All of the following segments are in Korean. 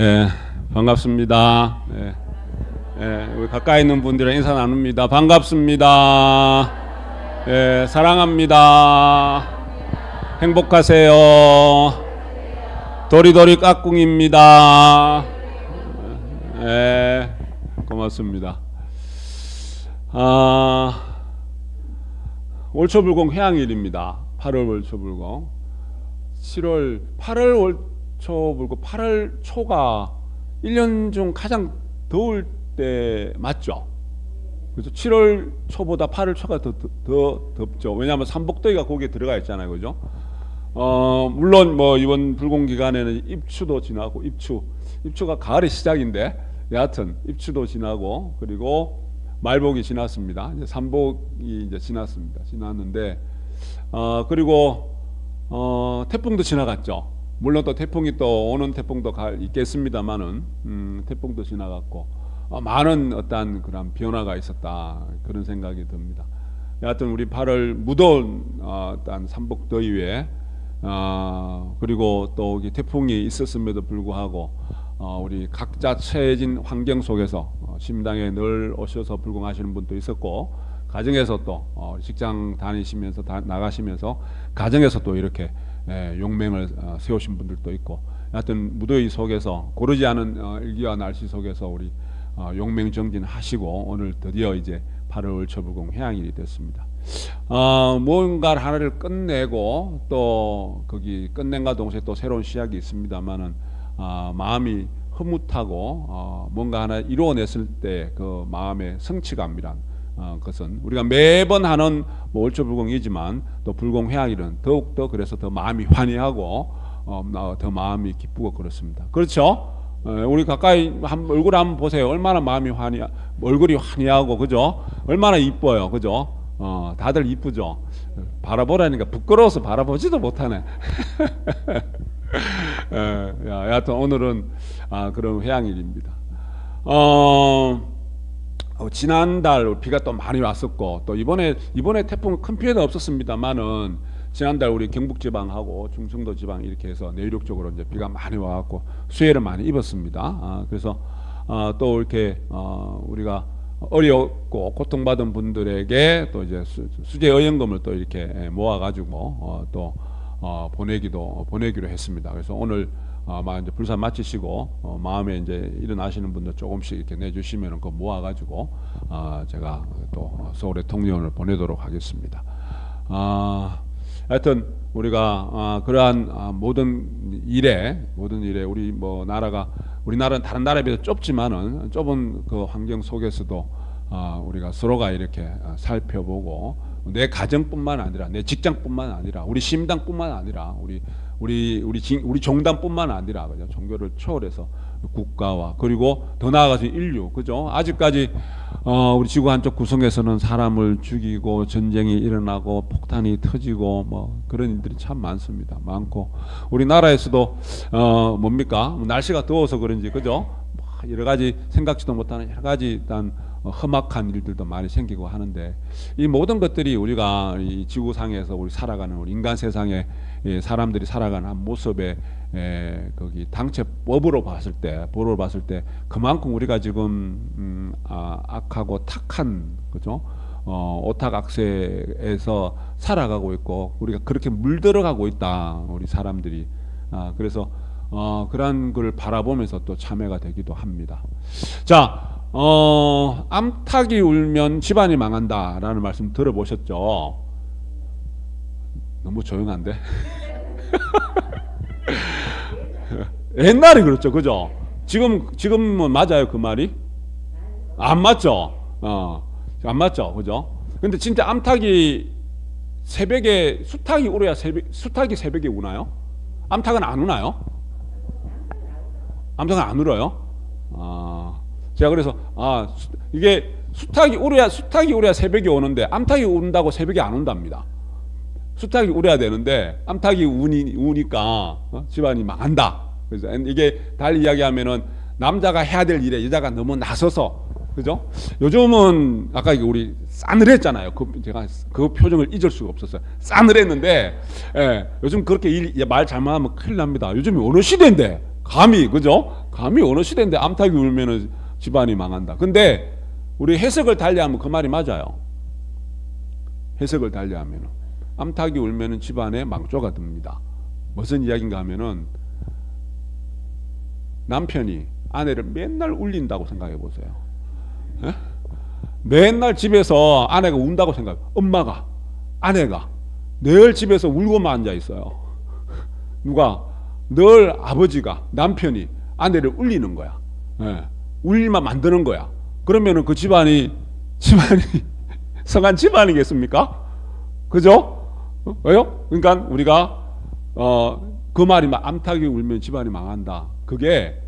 예, 반갑습니다. 예, 예, 우리 가까이 있는 분들이랑 인사 나눕니다. 반갑습니다. 예, 사랑합니다. 행복하세요. 도리도리 까꿍입니다. 예, 고맙습니다. 월초불공 해양일입니다. 8월 월초불공. 8월 월초불공, 8월 초가 1년 중 가장 더울 때 맞죠? 그래서 7월 초보다 8월 초가 더 덥죠. 왜냐하면 삼복더위가 거기에 들어가 있잖아요, 그죠? 물론 뭐 이번 불공 기간에는 입추도 지나고, 입추가 가을의 시작인데, 여하튼 입추도 지나고, 그리고 말복이 지났습니다. 이제 삼복이 이제 지났는데, 그리고 태풍도 지나갔죠. 물론 또 태풍이 또 오는 태풍도 있겠습니다만은, 태풍도 지나갔고, 많은 어떤 그런 변화가 있었다, 그런 생각이 듭니다. 여하튼 우리 8월 무더운 어떤 삼복더위에 그리고 또 태풍이 있었음에도 불구하고 우리 각자 처해진 환경 속에서 심당에 늘 오셔서 불공하시는 분도 있었고, 가정에서 또 직장 다니시면서 나가시면서 가정에서 또 이렇게 용맹을 세우신 분들도 있고, 하여튼 무더위 속에서 고르지 않은 일기와 날씨 속에서 우리 용맹 정진하시고 오늘 드디어 이제 8월 월초불공 해양일이 됐습니다. 무언가를 하나를 끝내고 또 거기 끝낸과 동시에 또 새로운 시작이 있습니다만은 마음이 흐뭇하고 뭔가 하나 이루어냈을 때 그 마음의 성취감이란 것은 우리가 매번 하는 뭐 월초불공이지만 또 불공 해양일은 더욱더 그래서 더 마음이 환희하고 더 마음이 기쁘고 그렇습니다. 그렇죠? 우리 가까이 얼굴 한번 보세요. 얼마나 얼굴이 환희하고, 그죠? 얼마나 이뻐요, 그죠? 다들 이쁘죠? 바라보라니까 부끄러워서 바라보지도 못하네. 여하튼 오늘은 그런 해양일입니다. 지난달 비가 또 많이 왔었고, 또 이번에 태풍은 큰 피해는 없었습니다만은 지난달 우리 경북지방하고 충청도 지방 이렇게 해서 내륙 쪽으로 이제 비가 많이 와갖고 수해를 많이 입었습니다. 그래서 또 이렇게 우리가 어렵고 고통받은 분들에게 또 이제 수재 의연금을 또 이렇게 모아가지고 또 보내기로 했습니다. 그래서 오늘 이제 불사 마치시고 마음에 이제 일어나시는 분들 조금씩 이렇게 내주시면 그 모아가지고 제가 또 서울에 통지원을 보내도록 하겠습니다. 하여튼 우리가 그러한 모든 일에 우리 우리나라는 다른 나라에 비해서 좁지만은 좁은 그 환경 속에서도 우리가 서로가 이렇게 살펴보고 내 가정뿐만 아니라 내 직장뿐만 아니라 우리 심당뿐만 아니라 우리 종단뿐만 아니라 그죠? 종교를 초월해서 국가와 그리고 더 나아가서 인류, 그죠? 아직까지 우리 지구 한쪽 구성에서는 사람을 죽이고 전쟁이 일어나고 폭탄이 터지고 뭐 그런 일들이 참 많고 우리나라에서도 뭡니까? 날씨가 더워서 그런지, 그죠? 여러 가지 생각지도 못하는 여러 가지 일단 험악한 일들도 많이 생기고 하는데, 이 모든 것들이 우리가 이 지구상에서 우리 살아가는 우리 인간 세상에 사람들이 살아가는 한 모습에 거기 당최법으로 봤을 때 그만큼 우리가 지금 악하고 탁한, 그죠? 오탁악세에서 살아가고 있고 우리가 그렇게 물들어가고 있다, 우리 사람들이. 그래서 그런 걸 바라보면서 또 참회가 되기도 합니다. 자, 암탉이 울면 집안이 망한다라는 말씀 들어보셨죠? 너무 조용한데? 옛날에 그렇죠, 그죠? 지금은 맞아요, 그 말이? 안 맞죠? 안 맞죠, 그죠? 근데 진짜 암탉이 새벽에 수탉이 울어야 수탉이 새벽에 우나요? 암탉은 안 우나요? 암탉은 안 울어요? 제가 그래서 이게 수탉이 울어야 새벽에 오는데 암탉이 운다고 새벽에 안 온답니다. 수탉이 울어야 되는데 암탉이 우니까 집안이 망한다. 그래서 이게 달리 이야기하면은 남자가 해야 될 일에 여자가 너무 나서서, 그죠? 요즘은 아까 우리 싸늘했잖아요. 제가 그 표정을 잊을 수가 없었어요. 싸늘했는데 요즘 그렇게 말 잘못하면 큰일 납니다. 요즘이 어느 시대인데 감히, 그죠? 감히 어느 시대인데 암탉이 울면은 집안이 망한다. 근데 우리 해석을 달리하면 그 말이 맞아요. 해석을 달리하면 암탉이 울면은 집안에 망조가 듭니다. 무슨 이야기인가 하면은 남편이 아내를 맨날 울린다고 생각해 보세요. 에? 맨날 집에서 아내가 운다고 생각해. 엄마가, 아내가 늘 집에서 울고만 앉아 있어요. 누가? 늘 아버지가, 남편이 아내를 울리는 거야. 예. 울릴만 만드는 거야. 그러면은 그 집안이 성한 집안이겠습니까? 그죠? 왜요? 그러니까 우리가 그 말이 암탉이 울면 집안이 망한다. 그게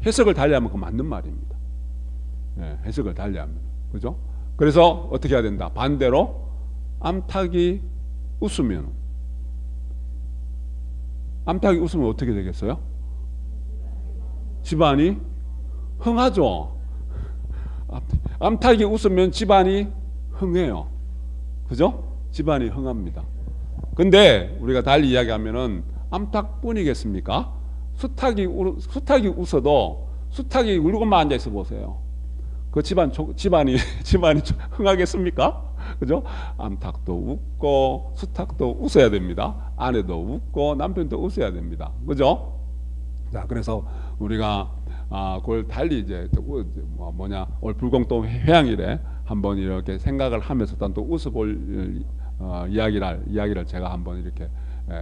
해석을 달리하면 그 맞는 말입니다. 예, 해석을 달리하면. 그죠? 그래서 어떻게 해야 된다? 반대로 암탉이 웃으면 어떻게 되겠어요? 집안이 흥하죠. 암탉이 웃으면 집안이 흥해요. 그죠? 집안이 흥합니다. 근데 우리가 달리 이야기하면은 암탉뿐이겠습니까? 수탉이 웃어도 수탉이 울고만 앉아 있어 보세요. 그 집안이 흥하겠습니까? 그죠? 암탉도 웃고 수탉도 웃어야 됩니다. 아내도 웃고 남편도 웃어야 됩니다. 그죠? 자, 그래서 우리가 그걸 달리 이제 올 불공동 회양일에 한번 이렇게 생각을 하면서 또 웃어볼 이야기를 제가 한번 이렇게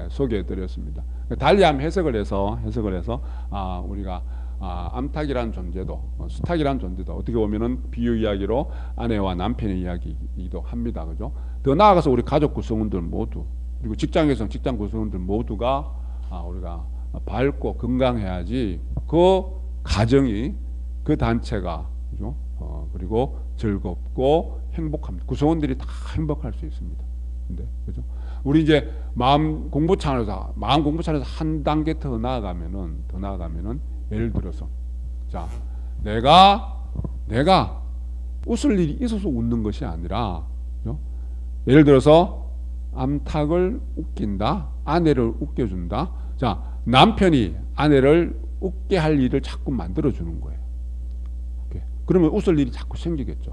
소개해드렸습니다. 달리 한번 해석을 해서 우리가 암탉이라는 존재도 수탉이라는 존재도 어떻게 보면은 비유 이야기로 아내와 남편의 이야기이기도 합니다. 그죠? 더 나아가서 우리 가족 구성원들 모두, 그리고 직장에서 직장 구성원들 모두가 우리가 밝고 건강해야지 그 가정이, 그 단체가, 그죠? 그리고 즐겁고 행복합니다. 구성원들이 다 행복할 수 있습니다. 근데 그죠? 우리 이제 마음 공부 차원에서 한 단계 더 나아가면은 예를 들어서, 자, 내가 웃을 일이 있어서 웃는 것이 아니라, 그죠? 예를 들어서 암탉을 웃긴다, 아내를 웃겨준다. 자, 남편이 아내를 웃게 할 일을 자꾸 만들어주는 거예요. 오케이. 그러면 웃을 일이 자꾸 생기겠죠.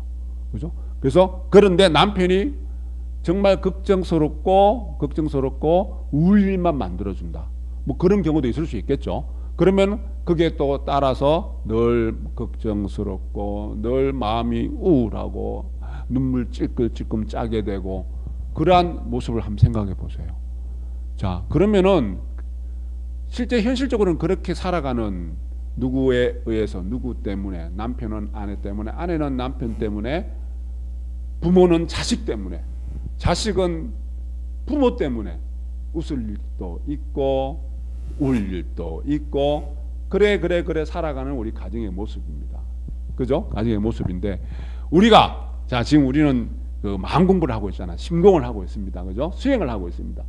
그죠? 그래서 그런데 남편이 정말 걱정스럽고 울 일만 만들어준다. 뭐 그런 경우도 있을 수 있겠죠. 그러면 그게 또 따라서 늘 걱정스럽고 늘 마음이 우울하고 눈물 찔끔찔끔 짜게 되고 그러한 모습을 한번 생각해 보세요. 자, 그러면은 실제 현실적으로는 그렇게 살아가는, 누구에 의해서, 누구 때문에, 남편은 아내 때문에, 아내는 남편 때문에, 부모는 자식 때문에, 자식은 부모 때문에 웃을 일도 있고 울 일도 있고 그래 살아가는 우리 가정의 모습입니다. 그죠? 가정의 모습인데 우리가, 자, 지금 우리는 그 마음 공부를 하고 있잖아. 심공을 하고 있습니다. 그죠? 수행을 하고 있습니다.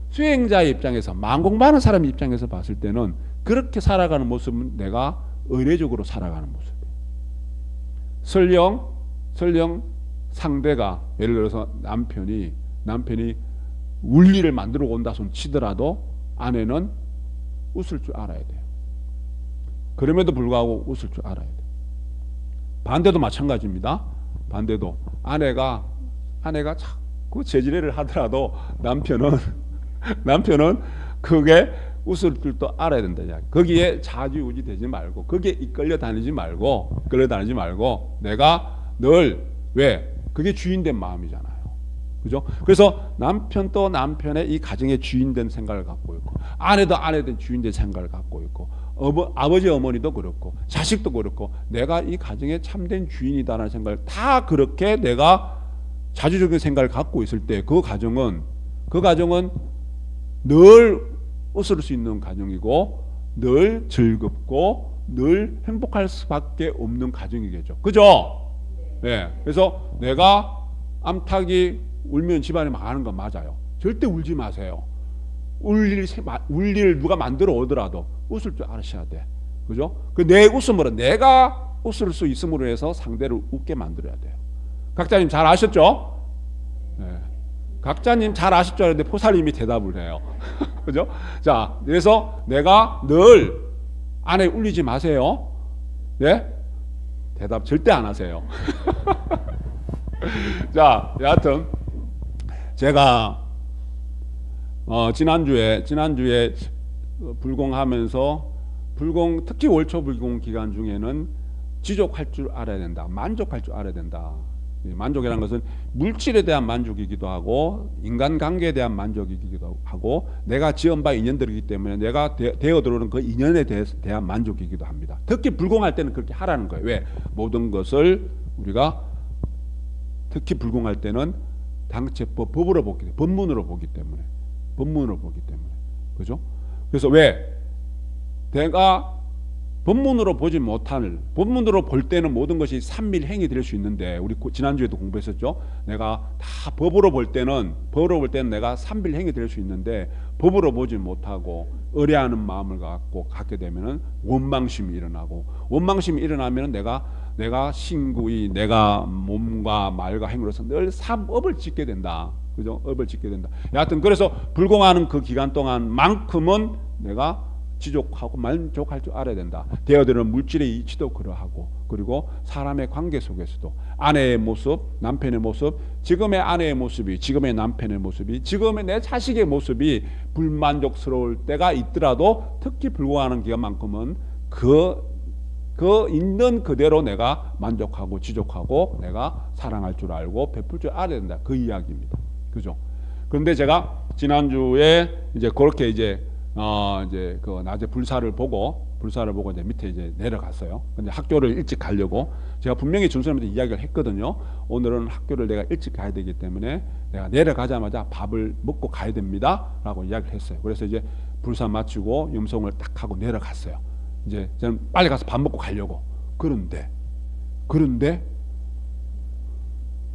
수행자의 입장에서, 마음 공부하는 사람 입장에서 봤을 때는 그렇게 살아가는 모습은 내가 의례적으로 살아가는 모습이에요. 설령 상대가, 예를 들어서 남편이 울 일을 만들어 온다 손 치더라도 아내는 웃을 줄 알아야 돼요. 그럼에도 불구하고 웃을 줄 알아야 돼요. 반대도 마찬가지입니다. 반대도 아내가 자꾸 재지레를 하더라도 남편은 그게 웃을 줄도 알아야 된다. 거기에 좌지우지 되지 말고, 거기에 이끌려 다니지 말고 내가 늘, 왜? 그게 주인된 마음이잖아요. 그죠? 그래서 남편도 남편의 이 가정의 주인된 생각을 갖고 있고, 아내도 아내된 주인된 생각을 갖고 있고, 아버지 어머니도 그렇고, 자식도 그렇고, 내가 이 가정의 참된 주인이다라는 생각을 다 그렇게 내가 자주적인 생각을 갖고 있을 때 그 가정은 늘 웃을 수 있는 가정이고 늘 즐겁고 늘 행복할 수밖에 없는 가정이겠죠. 그죠? 네. 그래서 내가 암탉이 울면 집안이 망하는 건 맞아요. 절대 울지 마세요. 울 일 누가 만들어 오더라도 웃을 줄 알으셔야 돼. 그죠? 그 내 웃음으로, 내가 웃을 수 있음으로 해서 상대를 웃게 만들어야 돼요. 각자님 잘 아셨죠? 네. 각자님 잘 아실 줄 알았는데 포사님이 대답을 해요. 그죠? 자, 그래서 내가 늘 아내 울리지 마세요. 예? 대답 절대 안 하세요. 자, 여하튼 제가 지난주에 불공하면서 특히 월초 불공 기간 중에는 지족할 줄 알아야 된다. 만족할 줄 알아야 된다. 만족이라는 것은 물질에 대한 만족이기도 하고 인간관계에 대한 만족이기도 하고 내가 지은 바 인연들이기 때문에 내가 되어 들어오는 그 인연에 대한 만족이기도 합니다. 특히 불공할 때는 그렇게 하라는 거예요. 왜? 모든 것을 우리가 특히 불공할 때는 당체법 법으로 보기 때문에 법문으로 보기 때문에 그죠? 그래서 왜? 내가 법문으로 보지 못할 법문으로 볼 때는 모든 것이 삼밀행이 될 수 있는데 우리 지난주에도 공부했었죠. 내가 다 법으로 볼 때는 내가 삼밀행이 될 수 있는데 법으로 보지 못하고 의뢰하는 마음을 갖게 되면은 원망심이 일어나고 원망심이 일어나면은 내가 신구이 내가 몸과 말과 행위로서 늘 삼업을 짓게 된다. 그죠? 업을 짓게 된다. 여하튼 그래서 불공하는 그 기간 동안만큼은 내가 지족하고 만족할 줄 알아야 된다. 되어드는 물질의 이치도 그러하고 그리고 사람의 관계 속에서도 아내의 모습, 남편의 모습, 지금의 아내의 모습이, 지금의 남편의 모습이, 지금의 내 자식의 모습이 불만족스러울 때가 있더라도 특히 불공하는 기간만큼은 그 있는 그대로 내가 만족하고 지족하고 내가 사랑할 줄 알고 베풀 줄 알아야 된다. 그 이야기입니다. 그죠? 그런데 제가 지난주에 이제 그렇게 이제 그 낮에 불사를 보고 이제 밑에 이제 내려갔어요. 근데 학교를 일찍 가려고 제가 분명히 준수님한테 이야기를 했거든요. 오늘은 학교를 내가 일찍 가야 되기 때문에 내가 내려가자마자 밥을 먹고 가야 됩니다라고 이야기를 했어요. 그래서 이제 불사 마치고 염송을 딱 하고 내려갔어요. 이제 저는 빨리 가서 밥 먹고 가려고. 그런데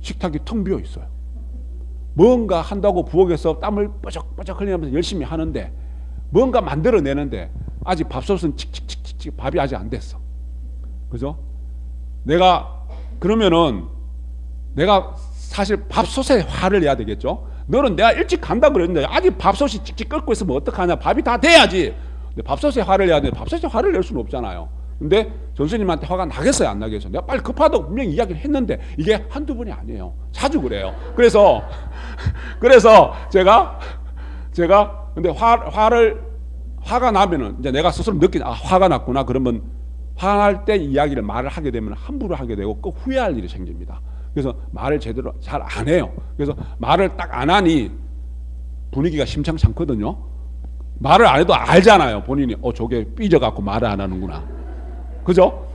식탁이 텅 비어 있어요. 뭔가 한다고 부엌에서 땀을 뻐적뻐적 흘리면서 열심히 하는데 뭔가 만들어내는데 아직 밥솥은 칙칙칙칙 밥이 아직 안 됐어. 그죠? 그러면은 내가 사실 밥솥에 화를 내야 되겠죠? 너는 내가 일찍 간다 그랬는데 아직 밥솥이 찍찍 끓고 있으면 어떡하냐? 밥이 다 돼야지. 근데 밥솥에 화를 내야 되는데 밥솥에 화를 낼 수는 없잖아요. 근데 전수님한테 화가 나겠어요? 안 나겠어요? 내가 빨리 급하다고 분명히 이야기를 했는데 이게 한두 번이 아니에요. 자주 그래요. 그래서 제가 근데 화가 나면은 이제 내가 스스로 화가 났구나. 그러면 화날 때 이야기를 말을 하게 되면 함부로 하게 되고 꼭 후회할 일이 생깁니다. 그래서 말을 제대로 잘 안 해요. 그래서 말을 딱 안 하니 분위기가 심상치 않거든요. 말을 안 해도 알잖아요. 본인이 저게 삐져갖고 말을 안 하는구나. 그죠?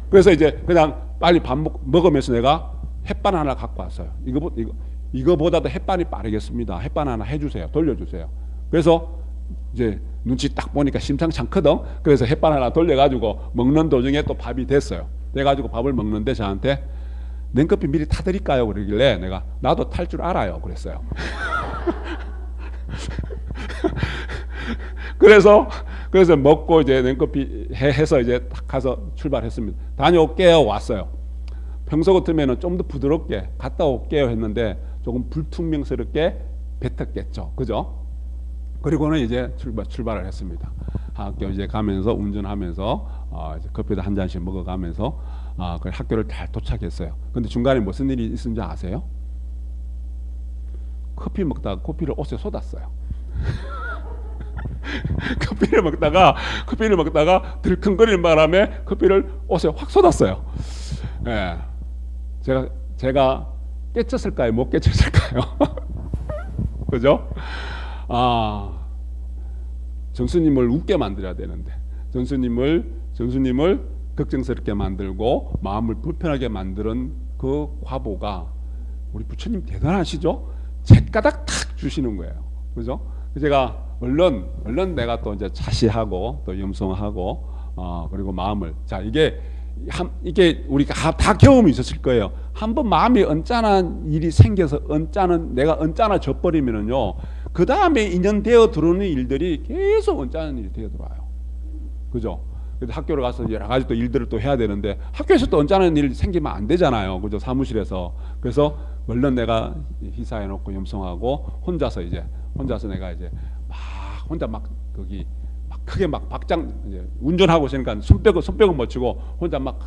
그래서 이제 그냥 빨리 밥 먹으면서 내가 햇반 하나 갖고 왔어요. 이거보다도 햇반이 빠르겠습니다. 햇반 하나 해주세요. 돌려주세요. 그래서 이제 눈치 딱 보니까 심상치 않거든. 그래서 햇반 하나 돌려가지고 먹는 도중에 또 밥이 됐어요. 돼가지고 밥을 먹는데 저한테 냉커피 미리 타드릴까요? 그러길래 내가 나도 탈 줄 알아요. 그랬어요. 그래서 먹고 이제 냉커피 해서 이제 딱 가서 출발했습니다. 다녀올게요. 왔어요. 평소 같으면 좀 더 부드럽게 갔다 올게요 했는데 조금 불퉁명스럽게 뱉었겠죠. 그죠? 그리고는 이제 출발을 했습니다. 학교 이제 가면서 운전하면서 이제 커피도 한 잔씩 먹어가면서 그 학교를 잘 도착했어요. 근데 중간에 무슨 일이 있었는지 아세요? 커피 먹다가 커피를 옷에 쏟았어요. 커피를 먹다가 들컹거리는 바람에 커피를 옷에 확 쏟았어요. 예. 제가 깨쳤을까요? 못 깨쳤을까요? 그죠? 전수님을 웃게 만들어야 되는데 전수님을 걱정스럽게 만들고 마음을 불편하게 만드는 그 과보가 우리 부처님 대단하시죠? 잿가닥 탁 주시는 거예요. 그죠? 제가 얼른 내가 또 이제 자시하고 또 염송하고 그리고 마음을 이게 우리가 다 경험이 있었을 거예요. 한번 마음이 언짢은 일이 생겨서 내가 언짢아져 버리면은요. 그 다음에 인연되어 들어오는 일들이 계속 언짢은 일이 되어 들어와요. 그죠? 그래서 학교를 가서 여러 가지 또 일들을 또 해야 되는데 학교에서 또 언짢은 일 생기면 안 되잖아요. 그죠? 사무실에서. 그래서 얼른 내가 희사해 놓고 염송하고 혼자서 내가 이제 혼자 거기 막 크게 막 박장 이제 운전하고 있으니까 손뼉은 못 치고 혼자 막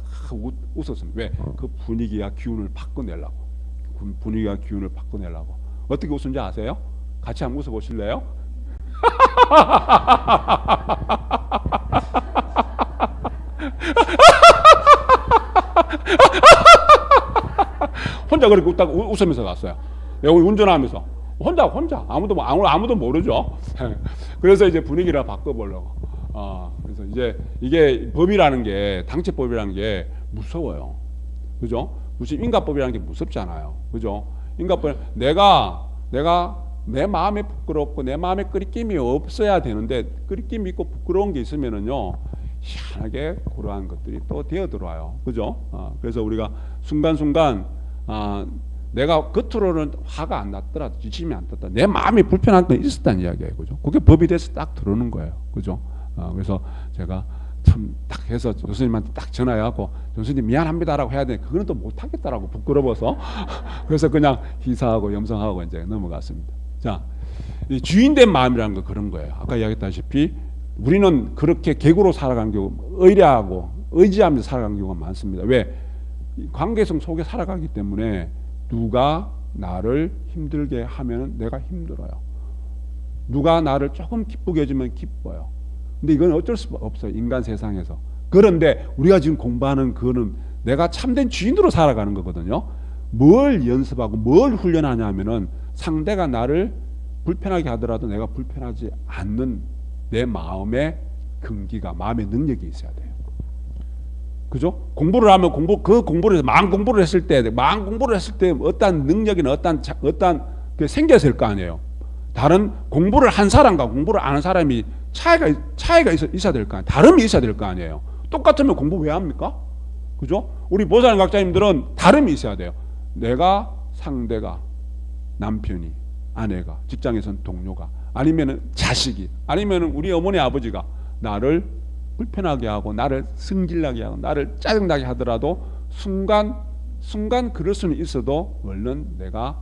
웃었습니다. 왜? 그 분위기와 기운을 바꿔내려고. 분위기와 기운을 바꿔내려고. 어떻게 웃은지 아세요? 같이 한번 웃어보실래요? 혼자 그렇게 웃으면서 갔어요. 여기 운전하면서 혼자 아무도 모르죠. 그래서 이제 분위기를 바꿔보려고. 그래서 이제 이게 법이라는 게 당체법이라는 게 무서워요. 그죠? 무슨 인가법이라는 게 무섭잖아요. 그죠? 인가법 내가 내 마음에 부끄럽고 내 마음에 끄리낌이 없어야 되는데 끄리낌이 있고 부끄러운 게 있으면은요 희한하게 그러한 것들이 또 되어 들어와요. 그죠? 그래서 우리가 순간순간 내가 겉으로는 화가 안 났더라도 지침이 안 떴다. 내 마음이 불편한 건 있었다는 이야기예요. 그죠? 그게 법이 돼서 딱 들어오는 거예요. 그죠? 그래서 제가 참 딱 해서 교수님한테 딱 전화해갖고 교수님 미안합니다라고 해야 되는데 그거는 또 못하겠다라고 부끄러워서 그래서 그냥 희사하고 염성하고 이제 넘어갔습니다. 자, 이 주인된 마음이라는 거 그런 거예요. 아까 이야기했다시피 우리는 그렇게 객으로 살아가는 경우 의뢰하고 의지하면서 살아가는 경우가 많습니다. 왜? 관계성 속에 살아가기 때문에 누가 나를 힘들게 하면 내가 힘들어요. 누가 나를 조금 기쁘게 해주면 기뻐요. 근데 이건 어쩔 수 없어요. 인간 세상에서. 그런데 우리가 지금 공부하는 그거는 내가 참된 주인으로 살아가는 거거든요. 뭘 연습하고 뭘 훈련하냐 하면은 상대가 나를 불편하게 하더라도 내가 불편하지 않는 내 마음의 근기가, 마음의 능력이 있어야 돼요. 그죠? 공부를 하면 그 공부를 해서 마음 공부를 했을 때 어떤 능력이나 어떤 게 생겼을 거 아니에요. 다른 공부를 한 사람과 공부를 안 한 사람이 차이가 있어야 될 거 아니에요. 다름이 있어야 될 거 아니에요. 똑같으면 공부 왜 합니까? 그죠? 우리 보살 각자님들은 다름이 있어야 돼요. 내가, 상대가, 남편이, 아내가, 직장에선 동료가, 아니면은 자식이, 아니면은 우리 어머니 아버지가 나를 불편하게 하고 나를 승질나게 하고 나를 짜증나게 하더라도 순간 그럴 수는 있어도 얼른 내가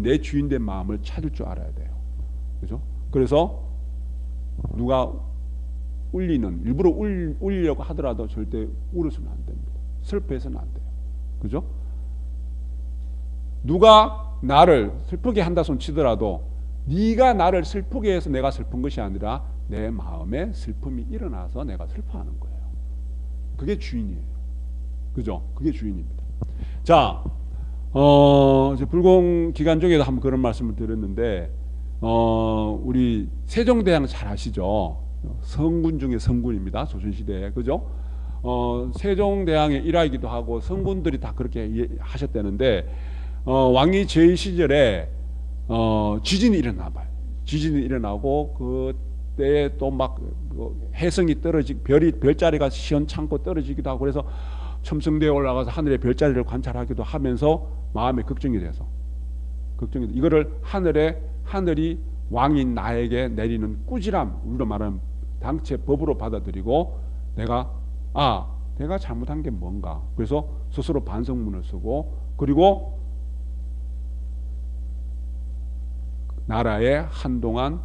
내 주인된 마음을 찾을 줄 알아야 돼요. 그죠? 그래서 누가 일부러 울리려고 하더라도 절대 울어서는 안 됩니다. 슬퍼해서는 안 돼요. 그죠? 누가 나를 슬프게 한다 손 치더라도 네가 나를 슬프게 해서 내가 슬픈 것이 아니라 내 마음에 슬픔이 일어나서 내가 슬퍼하는 거예요. 그게 주인이에요. 그죠? 그게 주인입니다. 자, 불공 기간 중에도 한번 그런 말씀을 드렸는데, 우리 세종대왕 잘 아시죠? 성군 중에 성군입니다. 조선시대에. 그죠? 세종대왕의 일화이기도 하고 성군들이 다 그렇게 하셨다는데, 왕이 제위 시절에 지진이 일어나 봐요. 지진이 일어나고 그때에 또 막 해성이 별자리가 시원찮고 떨어지기도 하고 그래서 첨성대에 올라가서 하늘의 별자리를 관찰하기도 하면서 마음에 걱정이 돼서 이거를 하늘이 왕인 나에게 내리는 꾸지람, 우리로 말하는 당체 법으로 받아들이고 내가 잘못한 게 뭔가, 그래서 스스로 반성문을 쓰고, 그리고 나라에 한동안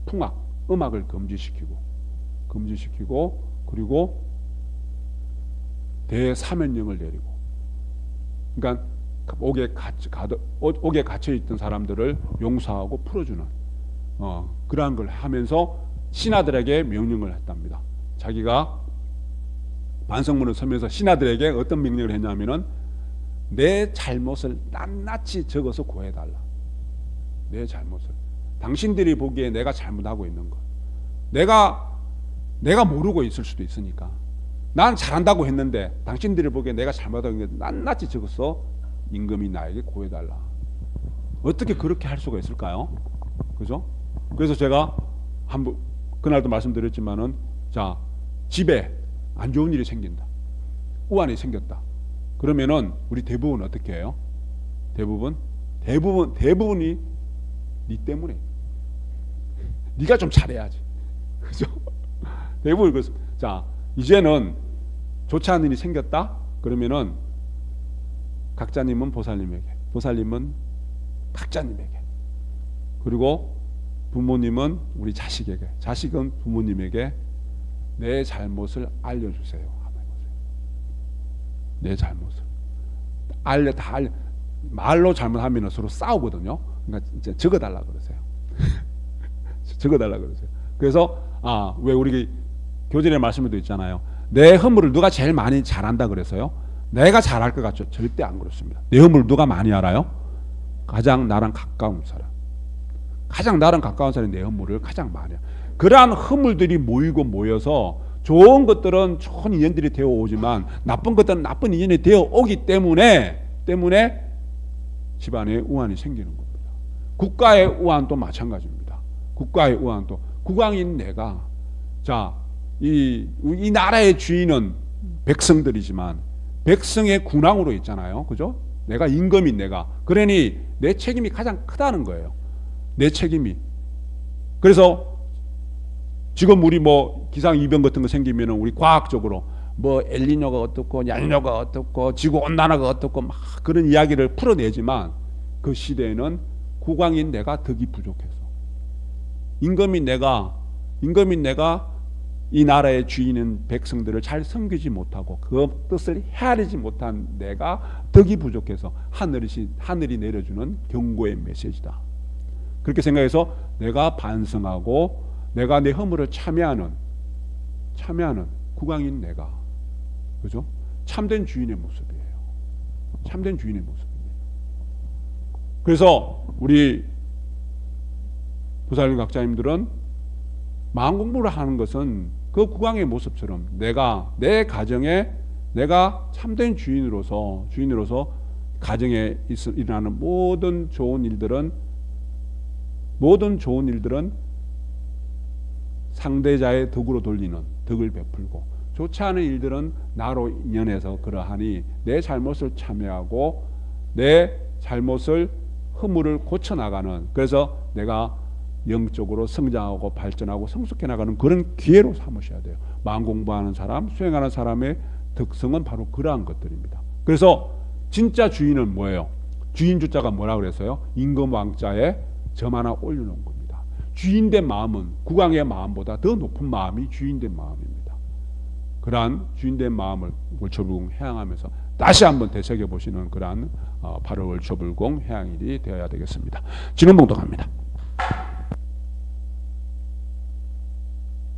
풍악, 음악을 금지시키고 그리고 대사면령을 내리고, 그러니까 옥에 갇혀 있던 사람들을 용서하고 풀어주는 그러한 걸 하면서 신하들에게 명령을 했답니다. 자기가 반성문을 쓰면서 신하들에게 어떤 명령을 했냐면은 내 잘못을 낱낱이 적어서 고해달라. 내 잘못을, 당신들이 보기에 내가 잘못하고 있는 것, 내가 모르고 있을 수도 있으니까, 난 잘한다고 했는데 당신들이 보기에 내가 잘못하고 있는 것 낱낱이 적어서 임금이 나에게 고해달라. 어떻게 그렇게 할 수가 있을까요? 그죠? 그래서 제가 한번 그날도 말씀드렸지만은, 자, 집에 안 좋은 일이 생긴다, 우환이 생겼다, 그러면은 우리 대부분 어떻게 해요? 대부분이 네 때문에, 네가 좀 잘해야지. 그죠? 대부분 그렇습니다. 자, 이제는 좋지 않은 일이 생겼다 그러면은 각자님은 보살님에게, 보살님은 각자님에게, 그리고 부모님은 우리 자식에게, 자식은 부모님에게 내 잘못을 알려주세요. 한번 해보세요. 내 잘못을 다 알려. 말로 잘못하면 서로 싸우거든요. 그러니까 이제 적어달라 그러세요. 적어달라 그러세요. 그래서 왜 우리 교진의 말씀에도 있잖아요. 내 허물을 누가 제일 많이 잘한다 그래서요. 내가 잘할 것 같죠? 절대 안 그렇습니다. 내 허물을 누가 많이 알아요? 가장 나랑 가까운 사람. 가장 나랑 가까운 사람이 내 허물을 가장 많이 알아요. 그러한 허물들이 모여서 좋은 것들은 좋은 인연들이 되어 오지만 나쁜 것들은 나쁜 인연이 되어 오기 때문에 집안에 우환이 생기는 겁니다. 국가의 우환도 마찬가지입니다. 국가의 우환도 국왕인 내가 이 나라의 주인은 백성들이지만 백성의 군왕으로 있잖아요. 그죠? 내가 임금인 내가. 그러니 내 책임이 가장 크다는 거예요. 내 책임이. 그래서 지금 우리 기상이변 같은 거 생기면 우리 과학적으로 엘니뇨가 어떻고 야니뇨가 어떻고 지구온난화가 어떻고 막 그런 이야기를 풀어내지만 그 시대에는 국왕인 내가 덕이 부족해서 임금인 내가 이 나라의 주인인 백성들을 잘 섬기지 못하고 그 뜻을 헤아리지 못한 내가 덕이 부족해서 하늘이 내려주는 경고의 메시지다. 그렇게 생각해서 내가 반성하고 내가 내 허물을 참여하는 국왕인 내가, 그죠? 참된 주인의 모습이에요. 참된 주인의 모습입니다. 그래서 우리 부살림 각자님들은 마음 공부를 하는 것은 그 국왕의 모습처럼 내 가정에 내가 참된 주인으로서 가정에 일어나는 모든 좋은 일들은 상대자의 덕으로 돌리는 덕을 베풀고 좋지 않은 일들은 나로 인연해서 그러하니 내 잘못을 참여하고 내 잘못을 허물을 고쳐나가는, 그래서 내가 영적으로 성장하고 발전하고 성숙해 나가는 그런 기회로 삼으셔야 돼요. 마음 공부하는 사람, 수행하는 사람의 특성은 바로 그러한 것들입니다. 그래서 진짜 주인은 뭐예요? 주인 주자가 뭐라 그랬어요? 임금 왕자에 점 하나 올려놓은 겁니다. 주인된 마음은 국왕의 마음보다 더 높은 마음이 주인된 마음입니다. 그러한 주인된 마음을 월초불공 해양하면서 다시 한번 되새겨 보시는 그러한 8월 월초불공 해양일이 되어야 되겠습니다. 진원봉독합니다.